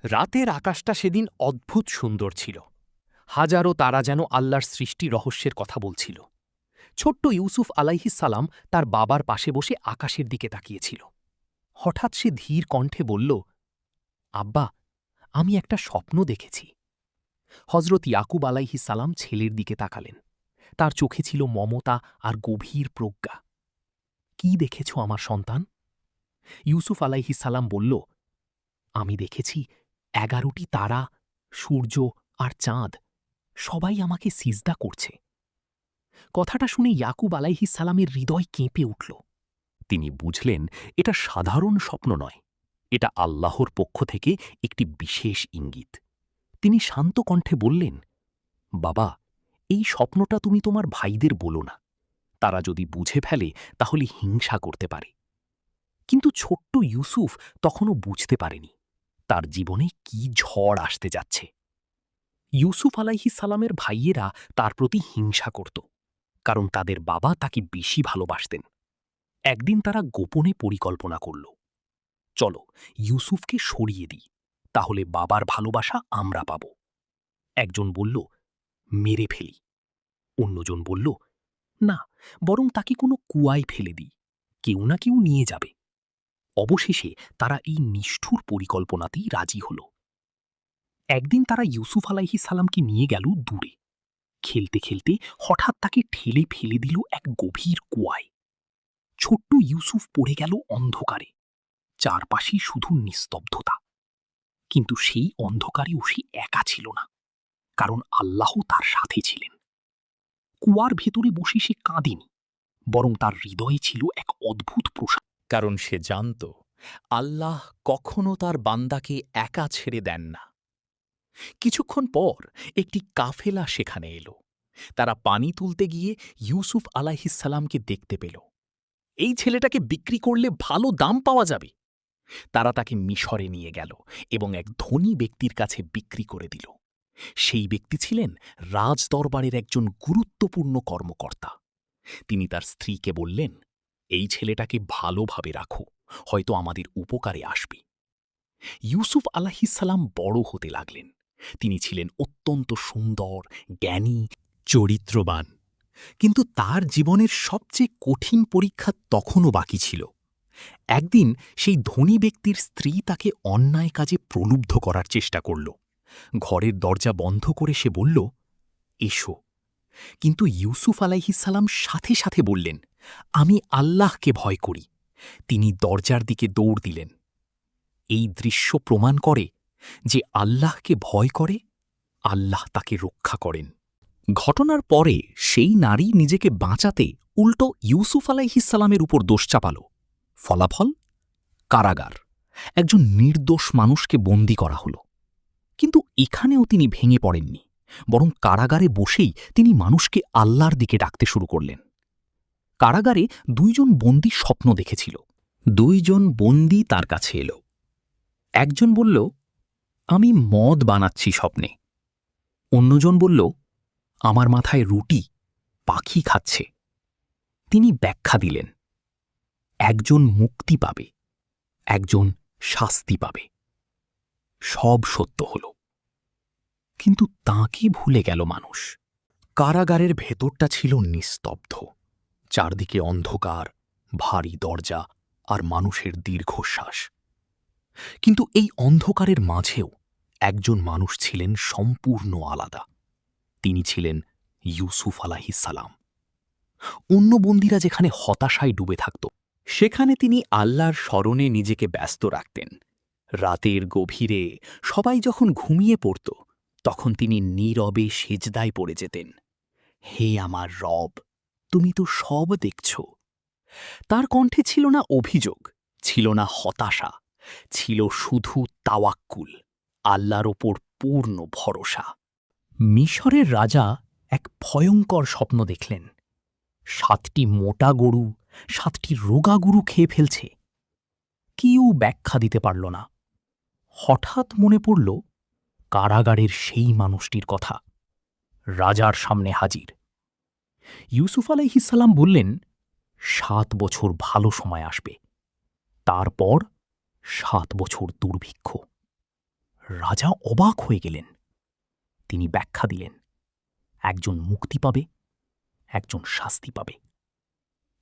রাতের আকাশটা সেদিন অদ্ভুত সুন্দর ছিল। হাজারো তারা যেন আল্লাহর সৃষ্টি রহস্যের কথা বলছিল। ছোট্ট ইউসুফ আলাইহিসসালাম তার বাবার পাশে বসে আকাশের দিকে তাকিয়েছিল। হঠাৎ সে ধীর কণ্ঠে বলল, আব্বা, আমি একটা স্বপ্ন দেখেছি। হজরত ইয়াকুব আলাইহিসসালাম ছেলের দিকে তাকালেন। তার চোখে ছিল মমতা আর গভীর প্রজ্ঞা। কি দেখেছ আমার সন্তান? ইউসুফ আলাইহিসসালাম বলল, আমি দেখেছি ১১টি তারা, সূর্য আর চাঁদ সবাই আমাকে সিজদা করছে। কথাটা শুনে ইয়াকুব আলাইহিসসালামের হৃদয় কেঁপে উঠল। তিনি বুঝলেন এটা সাধারণ স্বপ্ন নয়, এটা আল্লাহর পক্ষ থেকে একটি বিশেষ ইঙ্গিত। তিনি শান্ত কণ্ঠে বললেন, বাবা, এই স্বপ্নটা তুমি তোমার ভাইদের বলো না। তারা যদি বুঝে ফেলে তাহলে হিংসা করতে পারে। কিন্তু ছোট্ট ইউসুফ তখনও বুঝতে পারেনি তার জীবনে কি ঝড় আসতে যাচ্ছে। ইউসুফ আলাইহিসসালামের ভাইয়েরা তার প্রতি হিংসা করত, কারণ তাদের বাবা তাকে বেশি ভালোবাসতেন। একদিন তারা গোপনে পরিকল্পনা করল, চলো ইউসুফকে সরিয়ে দিই, তাহলে বাবার ভালোবাসা আমরা পাব। একজন বলল, মেরে ফেলি। অন্যজন বলল, না, বরং তাকে কোনো কুয়ায় ফেলে দিই, কেউ না কেউ নিয়ে যাবে। অবশেষে তারা এই নিষ্ঠুর পরিকল্পনাতেই রাজি হল। একদিন তারা ইউসুফ আলাইহিসসালামকে নিয়ে গেল দূরে। খেলতে খেলতে হঠাৎ তাকে ঠেলে ফেলে দিল এক গভীর কুয়ায়। ছোট্ট ইউসুফ পড়ে গেল অন্ধকারে। চারপাশে শুধু নিস্তব্ধতা। কিন্তু সেই অন্ধকারেও সে একা ছিল না, কারণ আল্লাহ তার সাথে ছিলেন। কুয়ার ভেতরে বসে সে কাঁদেনি, বরং তার হৃদয়ে ছিল এক অদ্ভুত প্রশান্তি। কারণ সে জানত আল্লাহ কখনো তার বান্দাকে একা ছেড়ে দেন না। কিছুক্ষণ পর একটি কাফেলা সেখানে এলো। তারা পানি তুলতে গিয়ে ইউসুফ আলাইহিসসালামকে দেখতে পেল। এই ছেলেটাকে বিক্রি করলে ভালো দাম পাওয়া যাবে। তারা তাকে মিশরে নিয়ে গেল এবং এক ধনী ব্যক্তির কাছে বিক্রি করে দিল। সেই ব্যক্তি ছিলেন রাজদরবারের একজন গুরুত্বপূর্ণ কর্মকর্তা। তিনি তার স্ত্রীকে বললেন, এই ছেলেটাকে ভালোভাবে রাখো, হয়তো আমাদের উপকারে আসবে। ইউসুফ আলাইহিসসালাম বড় হতে লাগলেন। তিনি ছিলেন অত্যন্ত সুন্দর, জ্ঞানী, চরিত্রবান। কিন্তু তার জীবনের সবচেয়ে কঠিন পরীক্ষা তখনও বাকি ছিল। একদিন সেই ধনী ব্যক্তির স্ত্রী তাকে অন্যায় কাজে প্রলুব্ধ করার চেষ্টা করল। ঘরের দরজা বন্ধ করে সে বলল, এসো। কিন্তু ইউসুফ আলাইহিসসালাম সাথে সাথে বললেন, আমি আল্লাহকে ভয় করি। তিনি দরজার দিকে দৌড় দিলেন। এই দৃশ্য প্রমাণ করে যে আল্লাহকে ভয় করে, আল্লাহ তাকে রক্ষা করেন। ঘটনার পরে সেই নারী নিজেকে বাঁচাতে উল্টো ইউসুফ আলাইহিসসালামের উপর দোষ চাপাল। ফলাফল, কারাগার। একজন নির্দোষ মানুষকে বন্দী করা হল। কিন্তু এখানেও তিনি ভেঙে পড়েননি, বরং কারাগারে বসেই তিনি মানুষকে আল্লাহর দিকে ডাকতে শুরু করলেন। কারাগারে ২ জন বন্দী স্বপ্ন দেখেছিল। ২ জন বন্দী তার কাছে এলো। একজন বলল, আমি মদ বানাচ্ছি স্বপ্নে। অন্যজন বলল, আমার মাথায় রুটি পাখি খাচ্ছে। তিনি ব্যাখ্যা দিলেন, একজন মুক্তি পাবে, একজন শাস্তি পাবে। সব সত্য হল, কিন্তু তাঁকে ভুলে গেল মানুষ। কারাগারের ভেতরটা ছিল নিস্তব্ধ। চারদিকে অন্ধকার, ভারী দরজা আর মানুষের দীর্ঘশ্বাস। কিন্তু এই অন্ধকারের মাঝেও একজন মানুষ ছিলেন সম্পূর্ণ আলাদা। তিনি ছিলেন ইউসুফ আলাইহিসসালাম। অন্য বন্দীরা যেখানে হতাশায় ডুবে থাকত, সেখানে তিনি আল্লাহর স্মরণে নিজেকে ব্যস্ত রাখতেন। রাতের গভীরে সবাই যখন ঘুমিয়ে পড়ত, তখন তিনি নীরবে সেজদায় পড়ে যেতেন। হে আমার রব, তুমি তো সব দেখছ। তার কণ্ঠে ছিল না অভিযোগ, ছিল না হতাশা, ছিল শুধু তাওয়াক্কুল, আল্লাহর ওপর পূর্ণ ভরসা। মিশরের রাজা এক ভয়ঙ্কর স্বপ্ন দেখলেন। ৭টি মোটা গরু ৭টি রোগা গরু খেয়ে ফেলছে। কেউ ব্যাখ্যা দিতে পারল না। হঠাৎ মনে পড়ল কারাগারের সেই মানুষটির কথা। রাজার সামনে হাজির। ইউসুফ আলাইহিসসালাম বললেন, ৭ বছর ভালো সময় আসবে, তারপর ৭ বছর দুর্ভিক্ষ। রাজা অবাক হয়ে গেলেন। তিনি ব্যাখ্যা দিলেন, একজন মুক্তি পাবে, একজন শাস্তি পাবে।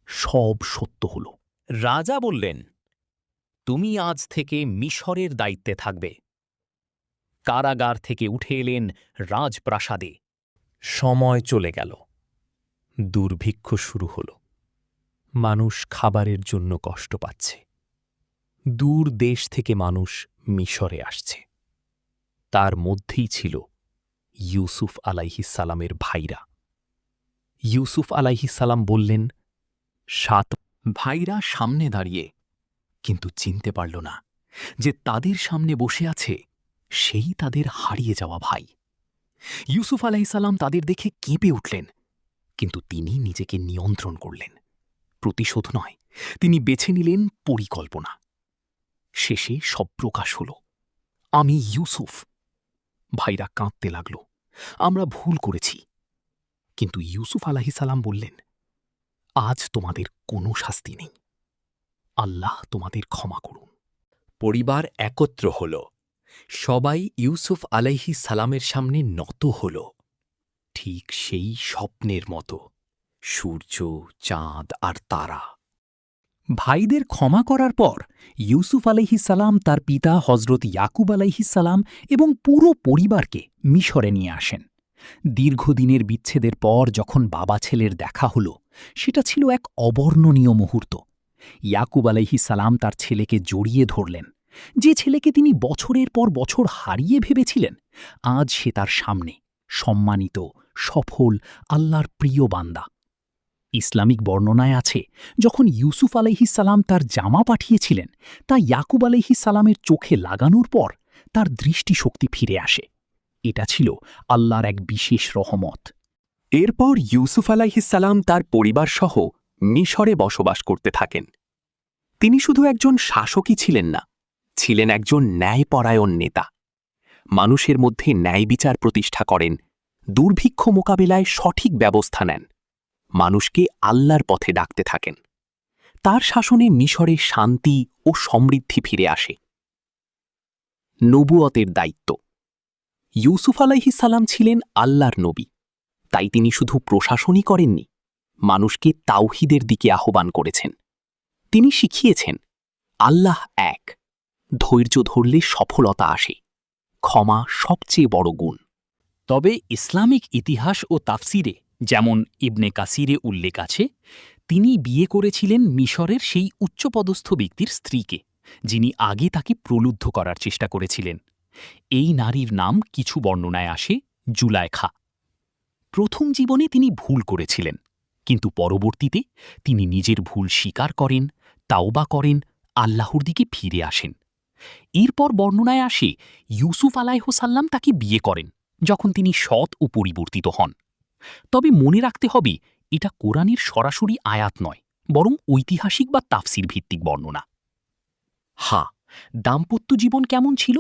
সব সত্য হল। রাজা বললেন, তুমি আজ থেকে মিশরের দায়িত্বে থাকবে। কারাগার থেকে উঠে এলেন রাজপ্রাসাদে। সময় চলে গেল। দুর্ভিক্ষ শুরু হল। মানুষ খাবারের জন্য কষ্ট পাচ্ছে। দূর দেশ থেকে মানুষ মিশরে আসছে। তার মধ্যেই ছিল ইউসুফ আলাইহিসসালামের ভাইরা। ইউসুফ আলাইহিসসালাম বললেন, 7 ভাইরা সামনে দাঁড়িয়ে, কিন্তু চিনতে পারল না যে তাদের সামনে বসে আছে সেই তাদের হারিয়ে যাওয়া ভাই। ইউসুফ আলাইহিসসালাম তাদের দেখে কেঁপে উঠলেন, কিন্তু তিনি নিজেকে নিয়ন্ত্রণ করলেন। প্রতিশোধ নয়, তিনি বেছে নিলেন পরিকল্পনা। শেষে সব প্রকাশ হল, আমি ইউসুফ। ভাইরা কাঁদতে লাগল, আমরা ভুল করেছি। কিন্তু ইউসুফ আলাইহিসসালাম বললেন, আজ তোমাদের কোনো শাস্তি নেই। আল্লাহ তোমাদের ক্ষমা করুন। পরিবার একত্র হল। সবাই ইউসুফ আলাইহিসসালামের সামনে নত হল। ঠিক সেই স্বপ্নের মতো, সূর্য, চাঁদ আর তারা। ভাইদের ক্ষমা করার পর ইউসুফ আলাইহিসসালাম তার পিতা হজরত ইয়াকুব আলাইহিসসালাম এবং পুরো পরিবারকে মিশরে নিয়ে আসেন। দীর্ঘদিনের বিচ্ছেদের পর যখন বাবা ছেলের দেখা হল, সেটা ছিল এক অবর্ণনীয় মুহূর্ত। ইয়াকুব আলাইহিসসালাম তার ছেলেকে জড়িয়ে ধরলেন। যে ছেলেকে তিনি বছরের পর বছর হারিয়ে ভেবেছিলেন, আজ সে তার সামনে, সম্মানিত, সফল, আল্লাহর প্রিয় বান্দা। ইসলামিক বর্ণনায় আছে, যখন ইউসুফ আলাইহিসসালাম তার জামা পাঠিয়েছিলেন, তা ইয়াকুব আলাইহিসসালামের চোখে লাগানোর পর তার দৃষ্টিশক্তি ফিরে আসে। এটা ছিল আল্লাহর এক বিশেষ রহমত। এরপর ইউসুফ আলাইহিসসালাম তার পরিবারসহ মিশরে বসবাস করতে থাকেন। তিনি শুধু একজন শাসকই ছিলেন না, ছিলেন একজন ন্যায়পরায়ণ নেতা। মানুষের মধ্যে ন্যায় বিচার প্রতিষ্ঠা করেন, দুর্ভিক্ষ মোকাবিলায় সঠিক ব্যবস্থা নেন, মানুষকে আল্লাহর পথে ডাকতে থাকেন। তার শাসনে মিশরে শান্তি ও সমৃদ্ধি ফিরে আসে। নবুয়তের দায়িত্ব। ইউসুফ আলাইহিসসালাম ছিলেন আল্লাহর নবী, তাই তিনি শুধু প্রশাসনই করেননি, মানুষকে তাওহীদের দিকে আহ্বান করেছেন। তিনি শিখিয়েছেন, আল্লাহ এক, ধৈর্য ধরলে সফলতা আসে, ক্ষমা সবচেয়ে বড় গুণ। তবে ইসলামিক ইতিহাস ও তাফসিরে, যেমন ইবনে কাসিরে উল্লেখ আছে, তিনি বিয়ে করেছিলেন মিশরের সেই উচ্চপদস্থ ব্যক্তির স্ত্রীকে, যিনি আগে তাকে প্রলুব্ধ করার চেষ্টা করেছিলেন। এই নারীর নাম কিছু বর্ণনায় আসে জুলায়খা। প্রথম জীবনে তিনি ভুল করেছিলেন, কিন্তু পরবর্তীতে তিনি নিজের ভুল স্বীকার করেন, তাওবা করেন, আল্লাহর দিকে ফিরে আসেন। এরপর বর্ণনায় আসে ইউসুফ আলাইহিসসালাম তাকে বিয়ে করেন যখন তিনি সৎ ও পরিবর্তিত হন। তবে মনে রাখতে হবে, এটা কোরআনের সরাসরি আয়াত নয়, বরং ঐতিহাসিক বা তাফসির ভিত্তিক বর্ণনা। দাম্পত্য জীবন কেমন ছিল?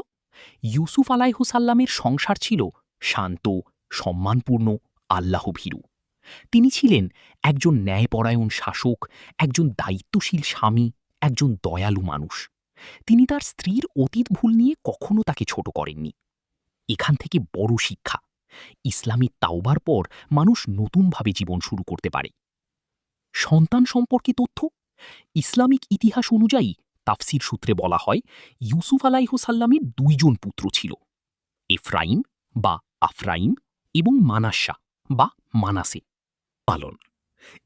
ইউসুফ আলাইহিসসালামের সংসার ছিল শান্ত, সম্মানপূর্ণ, আল্লাহভীরু। তিনি ছিলেন একজন ন্যায়পরায়ণ শাসক, একজন দায়িত্বশীল স্বামী, একজন দয়ালু মানুষ। তিনি তার স্ত্রীর অতীত ভুল নিয়ে কখনো তাকে ছোট করেননি। এখান থেকে বড় শিক্ষা, ইসলামী তাওবার পর মানুষ নতুনভাবে জীবন শুরু করতে পারে। সন্তান সম্পর্কে তথ্য। ইসলামিক ইতিহাস অনুযায়ী তাফসির সূত্রে বলা হয়, ইউসুফ আলাইহিসসালামের 2 জন পুত্র ছিল, এফরাইম বা আফরাইম এবং মানাস্সা বা মানাসে। পালন।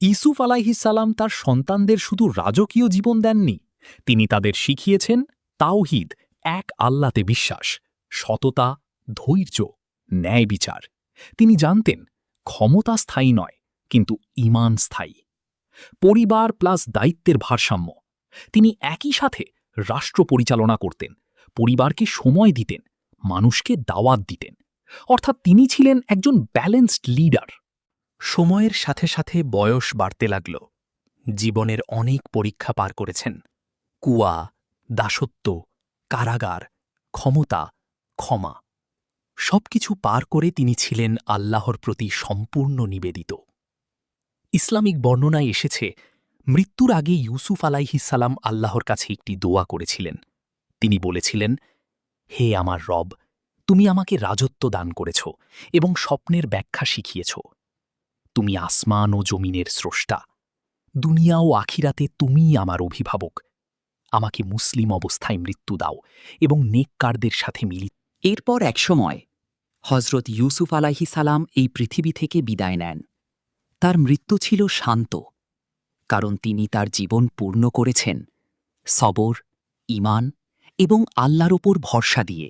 ইউসুফ আলাইহিসসালাম তার সন্তানদের শুধু রাজকীয় জীবন দেননি, তিনি তাদের শিখিয়েছেন তাওহীদ, এক আল্লাহতে বিশ্বাস, সততা, ধৈর্য, ন্যায় বিচার। তিনি জানতেন ক্ষমতা স্থায়ী নয়, কিন্তু ঈমান স্থায়ী। পরিবার প্লাস দায়িত্বের ভারসাম্য। তিনি একই সাথে রাষ্ট্র পরিচালনা করতেন, পরিবারকে সময় দিতেন, মানুষকে দাওয়াত দিতেন। অর্থাৎ তিনি ছিলেন একজন ব্যালেন্সড লিডার। সময়ের সাথে সাথে বয়স বাড়তে লাগল। জীবনের অনেক পরীক্ষা পার করেছেন। কুয়া, দাসত্ব, কারাগার, ক্ষমতা, ক্ষমা, সবকিছু পার করে তিনি ছিলেন আল্লাহর প্রতি সম্পূর্ণ নিবেদিত। ইসলামিক বর্ণনায় এসেছে, মৃত্যুর আগে ইউসুফ আলাইহিসসালাম আল্লাহর কাছে একটি দোয়া করেছিলেন। তিনি বলেছিলেন, হে আমার রব, তুমি আমাকে রাজত্ব দান করেছ এবং স্বপ্নের ব্যাখ্যা শিখিয়েছ। তুমি আসমান ও জমিনের স্রষ্টা। দুনিয়া ও আখিরাতে তুমিই আমার অভিভাবক। আমাকে মুসলিম অবস্থায় মৃত্যু দাও এবং নেককারদের সাথে মিলিত। এরপর একসময় হজরত ইউসুফ আলাইহিসালাম এই পৃথিবী থেকে বিদায় নেন। তার মৃত্যু ছিল শান্ত, কারণ তিনি তার জীবন পূর্ণ করেছেন সবর, ঈমান এবং আল্লাহর ওপর ভরসা দিয়ে।